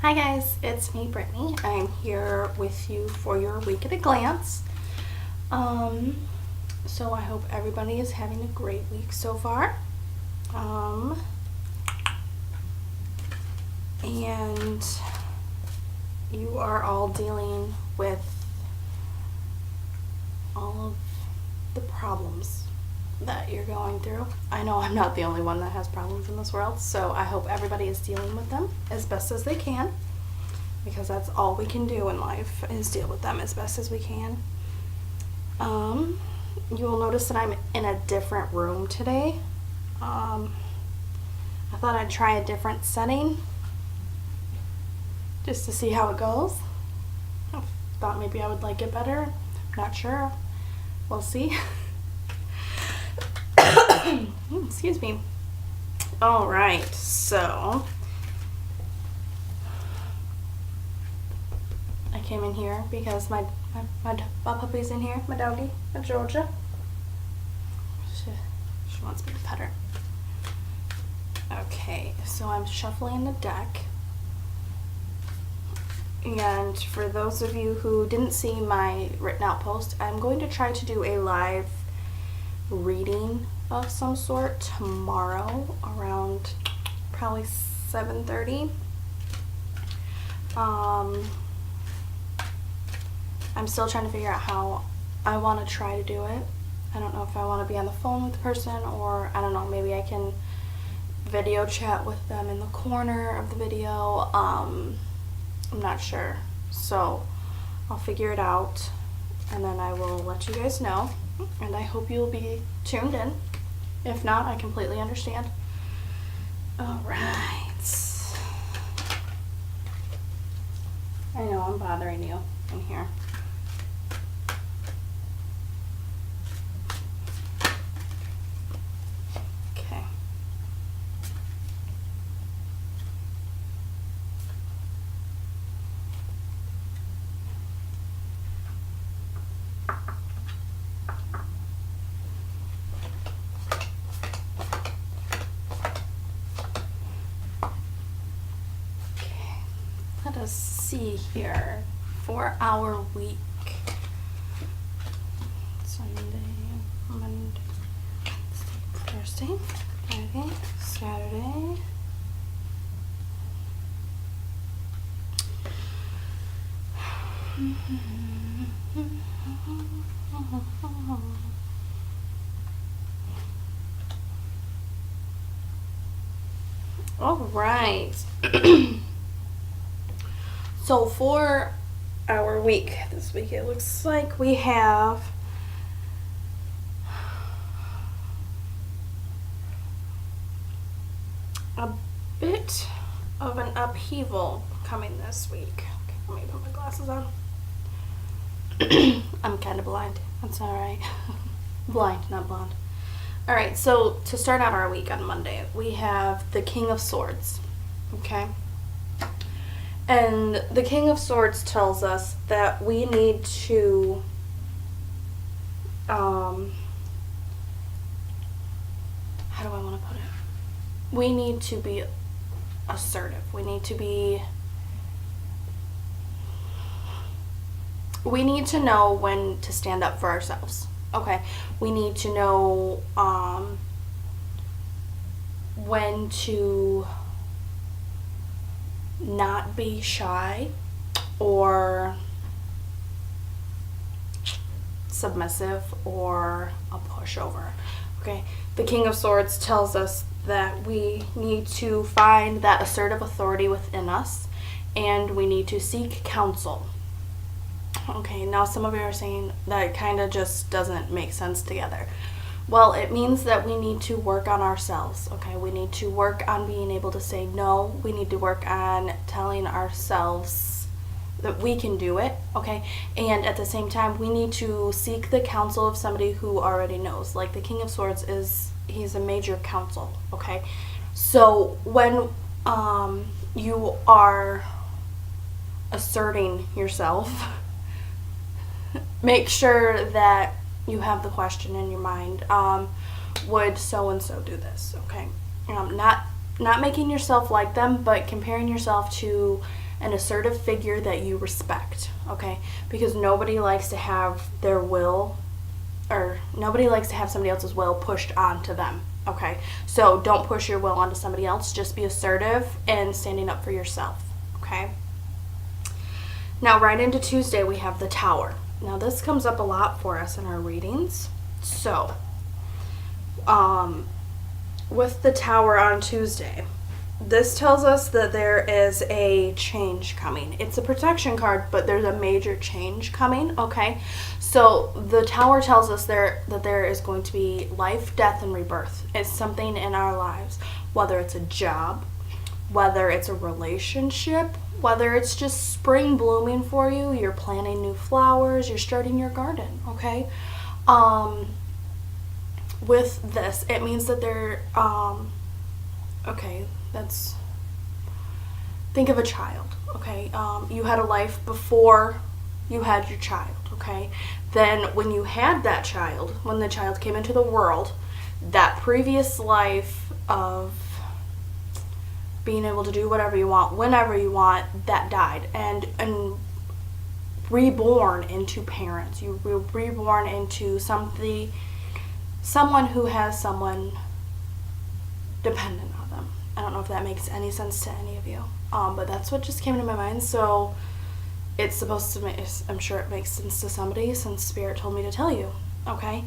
Hi guys, it's me, Brittany. I'm here with you for your week at a glance. So I hope everybody is having a great week so far. And you are all dealing with all of the problems that you're going through. I know I'm not the only one that has problems in this world, so I hope everybody is dealing with them as best as they can, because that's all we can do in life is deal with them as best as we can. You will notice that I'm in a different room today. I thought I'd try a different setting just to see how it goes. I thought maybe I would like it better. Not sure. We'll see. Excuse me. All right, so I came in here because my puppy's in here, my doggy, my Georgia. She wants me to pet her. Okay, so I'm shuffling the deck. And for those of you who didn't see my written out post, I'm going to try to do a live reading of some sort tomorrow around probably 7:30. I'm still trying to figure out how I want to try to do it. I don't know if I want to be on the phone with the person, or I don't know, maybe I can video chat with them in the corner of the video. I'm not sure, so I'll figure it out and then I will let you guys know, and I hope you'll be tuned in. If not, I completely understand. All right. I know I'm bothering you in here. Okay. Let us see here for our week. Sunday, Monday, Thursday, Friday, Saturday. All right. So for our week this week, it looks like we have a bit of an upheaval coming this week. Okay, let me put my glasses on. I'm kind of blind. That's all right. Blind, not blonde. All right, so to start out our week on Monday, we have the King of Swords. Okay. And the King of Swords tells us that we need to how do I want to put it? We need to be assertive. We need to know when to stand up for ourselves. Okay. We need to know when to not be shy or submissive or a pushover. Okay, the King of Swords tells us that we need to find that assertive authority within us, and we need to seek counsel. Okay, now some of you are saying that kind of just doesn't make sense together. Well, it means that we need to work on ourselves, okay? We need to work on being able to say no. We need to work on telling ourselves that we can do it, okay? And at the same time, we need to seek the counsel of somebody who already knows. Like the King of Swords he's a major counsel, okay? So when you are asserting yourself, make sure that you have the question in your mind. Would so and so do this? Okay, not making yourself like them, but comparing yourself to an assertive figure that you respect, okay? Because nobody likes to have their will, or nobody likes to have somebody else's will pushed onto them, okay? So don't push your will onto somebody else. Just be assertive and standing up for yourself, okay? Now, right into Tuesday, we have the Tower. Now, this comes up a lot for us in our readings. So, with the Tower on Tuesday, this tells us that there is a change coming. It's a protection card, but there's a major change coming, okay? So the Tower tells us that there is going to be life, death, and rebirth. It's something in our lives, whether it's a job, whether it's a relationship, whether it's just spring blooming for you, you're planting new flowers, you're starting your garden, okay? With this, it means that think of a child, okay? You had a life before you had your child, okay? Then when you had that child, when the child came into the world, that previous life of being able to do whatever you want, whenever you want, that died, and reborn into parents. You were reborn into someone who has someone dependent on them. I don't know if that makes any sense to any of you, but that's what just came to my mind. So it's supposed to make, I'm sure it makes sense to somebody since Spirit told me to tell you, okay?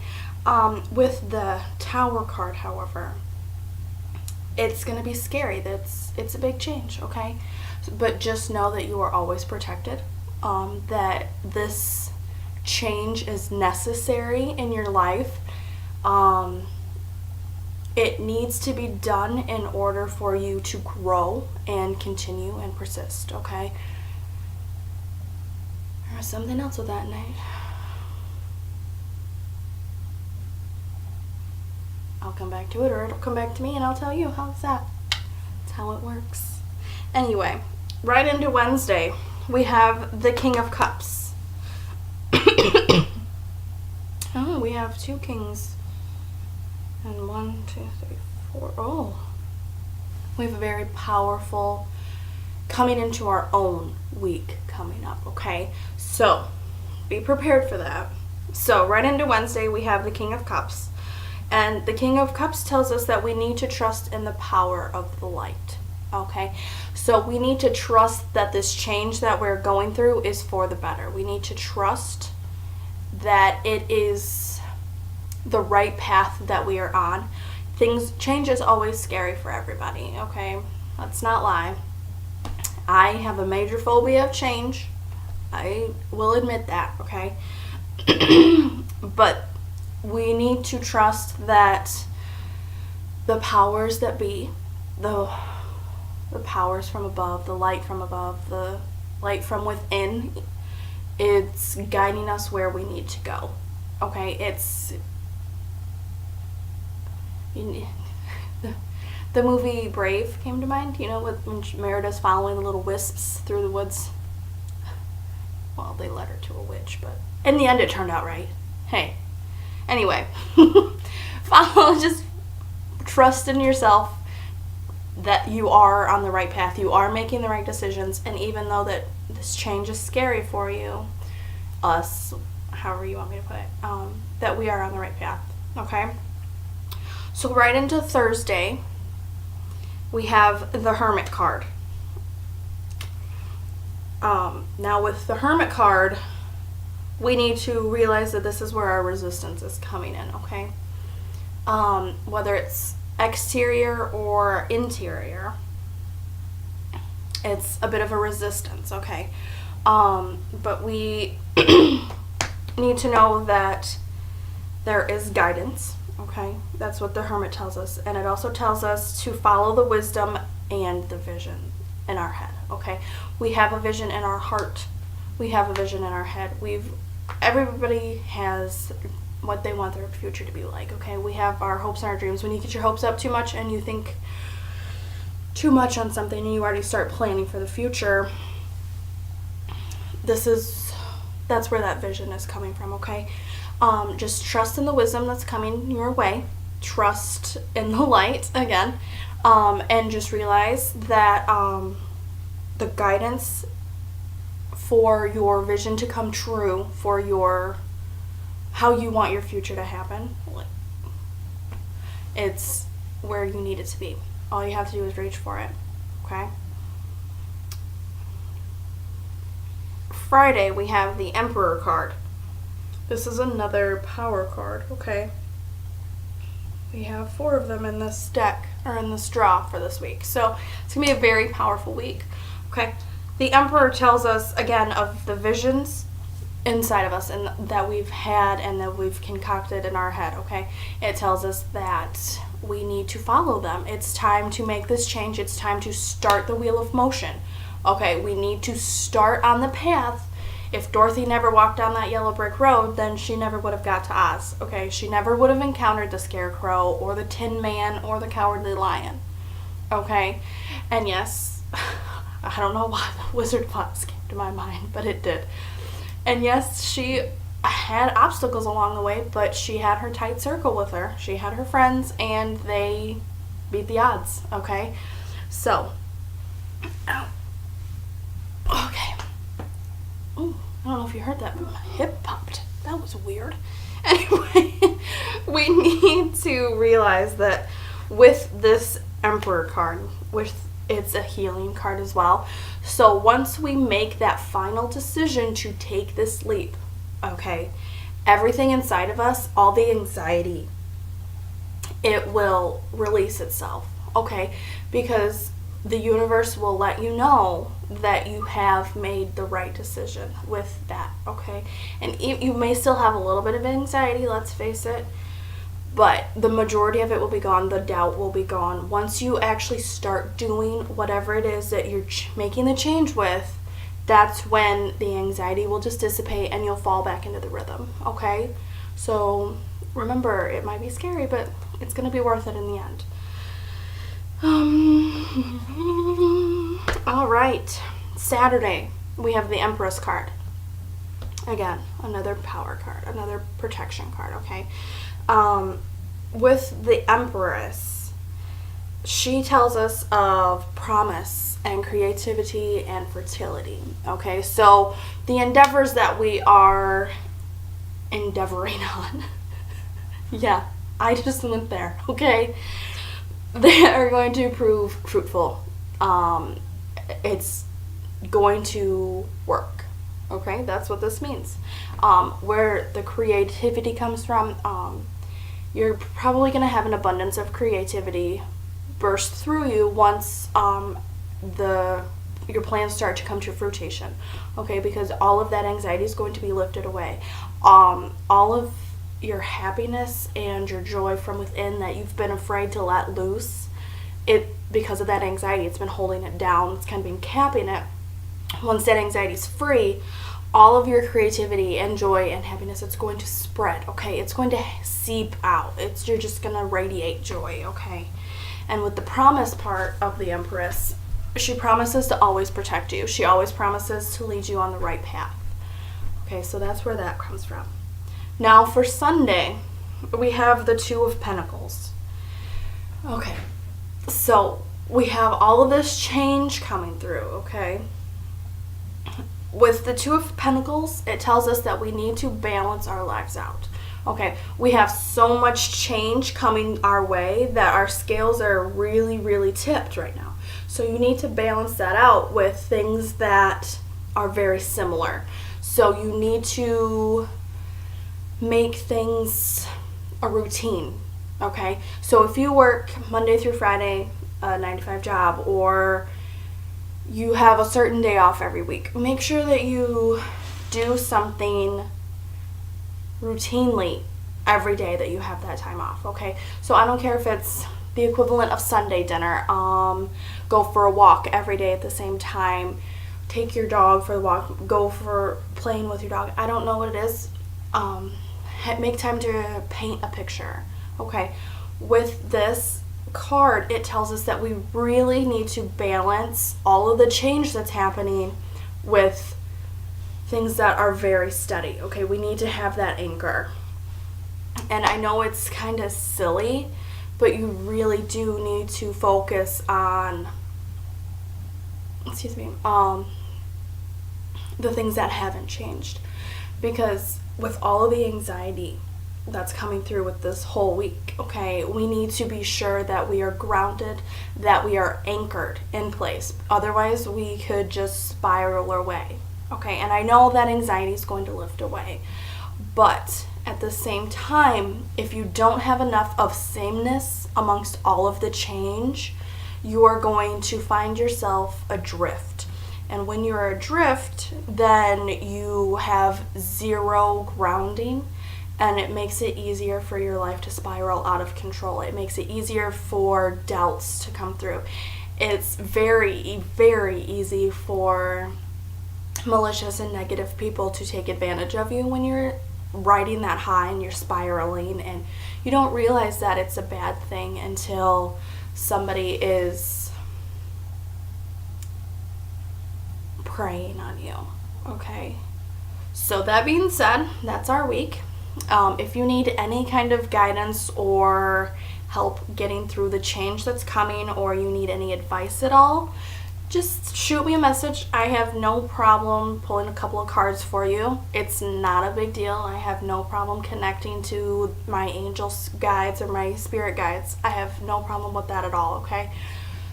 With the Tower card, however, it's going to be scary. It's a big change, okay? But just know that you are always protected, that this change is necessary in your life. It needs to be done in order for you to grow and continue and persist, okay? There was something else with that night. I'll come back to it, or it'll come back to me and I'll tell you. How's that? That's how it works. Anyway, right into Wednesday, we have the King of Cups. Oh, we have two kings. And 1, 2, 3, 4. Oh, we have a very powerful coming into our own week coming up, okay? So be prepared for that. So right into Wednesday, we have the King of Cups. And the King of Cups tells us that we need to trust in the power of the light, okay? So we need to trust that this change that we're going through is for the better. We need to trust that it is the right path that we are on. Change is always scary for everybody, okay? Let's not lie. I have a major phobia of change. I will admit that, okay? But we need to trust that the powers that be, the powers from above, the light from above, the light from within, it's guiding us where we need to go, okay? The movie Brave came to mind, you know, when Merida's following the little wisps through the woods. Well, they led her to a witch, but in the end it turned out right. Hey. Anyway, just trust in yourself that you are on the right path. You are making the right decisions, and even though that this change is scary for you, however you want me to put it, that we are on the right path, okay? So right into Thursday, we have the Hermit card. Now with the Hermit card, we need to realize that this is where our resistance is coming in, okay? Whether it's exterior or interior, it's a bit of a resistance, okay? But we need to know that there is guidance, okay? That's what the Hermit tells us. And it also tells us to follow the wisdom and the vision in our head, okay? We have a vision in our heart. We have a vision in our head. Everybody has what they want their future to be like, okay? We have our hopes and our dreams. When you get your hopes up too much and you think too much on something and you already start planning for the future, that's where that vision is coming from, okay? Just trust in the wisdom that's coming your way. Trust in the light, again. And just realize that the guidance for your vision to come true, for your how you want your future to happen. It's where you need it to be. All you have to do is reach for it. Okay? Friday, we have the Emperor card. This is another power card, okay? We have 4 of them in this deck, or in this draw for this week. So it's going to be a very powerful week, okay? The Emperor tells us, again, of the visions inside of us and that we've had and that we've concocted in our head, okay? It tells us that we need to follow them. It's time to make this change. It's time to start the wheel of motion. Okay, we need to start on the path. If Dorothy never walked down that yellow brick road, then she never would have got to Oz. Okay, she never would have encountered the Scarecrow or the Tin Man or the Cowardly Lion. Okay, and yes, I don't know why the Wizard of Oz came to my mind, but it did. And yes, she had obstacles along the way, but she had her tight circle with her. She had her friends, and they beat the odds, okay? So, okay. Ooh, I don't know if you heard that, but my hip popped. That was weird. Anyway, we need to realize that with this Emperor card, it's a healing card as well. So once we make that final decision to take this leap, okay, everything inside of us, all the anxiety, it will release itself, okay? Because the universe will let you know that you have made the right decision with that, okay? And you may still have a little bit of anxiety, let's face it, but the majority of it will be gone. The doubt will be gone. Once you actually start doing whatever it is that you're making the change with, that's when the anxiety will just dissipate and you'll fall back into the rhythm, okay? So remember, it might be scary, but it's going to be worth it in the end. All right, Saturday, we have the Empress card. Again, another power card, another protection card, okay? With the Empress, she tells us of promise and creativity and fertility, okay? So the endeavors that we are endeavoring on, yeah, I just went there, okay? They are going to prove fruitful. It's going to work, okay? That's what this means. Where the creativity comes from, you're probably going to have an abundance of creativity burst through you once your plans start to come to fruition, okay? Because all of that anxiety is going to be lifted away. All of your happiness and your joy from within that you've been afraid to let loose, because of that anxiety, it's been holding it down. It's kind of been capping it. Once that anxiety is free, all of your creativity and joy and happiness, it's going to spread, okay? It's going to seep out. You're just going to radiate joy, okay? And with the promise part of the Empress, she promises to always protect you. She always promises to lead you on the right path. Okay, so that's where that comes from. Now for Sunday, we have the Two of Pentacles. Okay, so we have all of this change coming through, okay? With the Two of Pentacles, it tells us that we need to balance our lives out. Okay, we have so much change coming our way that our scales are really, really tipped right now. So you need to balance that out with things that are very similar. So you need to make things a routine, okay? So if you work Monday through Friday, a 9-to-5 job, or you have a certain day off every week, make sure that you do something routinely every day that you have that time off, okay? So I don't care if it's the equivalent of Sunday dinner, go for a walk every day at the same time, take your dog for the walk, go for playing with your dog. I don't know what it is. Make time to paint a picture, okay? With this card, it tells us that we really need to balance all of the change that's happening with things that are very steady, okay? We need to have that anchor. And I know it's kind of silly, but you really do need to focus on excuse me, the things that haven't changed. Because with all of the anxiety that's coming through with this whole week, okay, we need to be sure that we are grounded, that we are anchored in place. Otherwise, we could just spiral away, okay? And I know that anxiety is going to lift away, but at the same time, if you don't have enough of sameness amongst all of the change, you are going to find yourself adrift. And when you're adrift, then you have zero grounding, and it makes it easier for your life to spiral out of control. It makes it easier for doubts to come through. It's very, very easy for malicious and negative people to take advantage of you when you're riding that high and you're spiraling, and you don't realize that it's a bad thing until somebody is preying on you, okay? So that being said, that's our week. If you need any kind of guidance or help getting through the change that's coming, or you need any advice at all, just shoot me a message. I have no problem pulling a couple of cards for you. It's not a big deal. I have no problem connecting to my angel guides or my spirit guides. I have no problem with that at all, okay?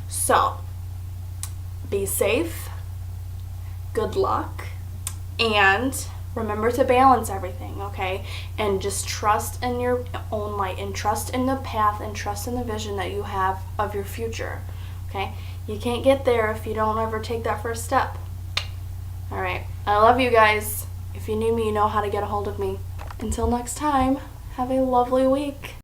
So, be safe, good luck, and remember to balance everything, okay? And just trust in your own light, and trust in the path, and trust in the vision that you have of your future, okay? You can't get there if you don't ever take that first step. All right. I love you guys. If you need me, you know how to get a hold of me. Until next time, have a lovely week.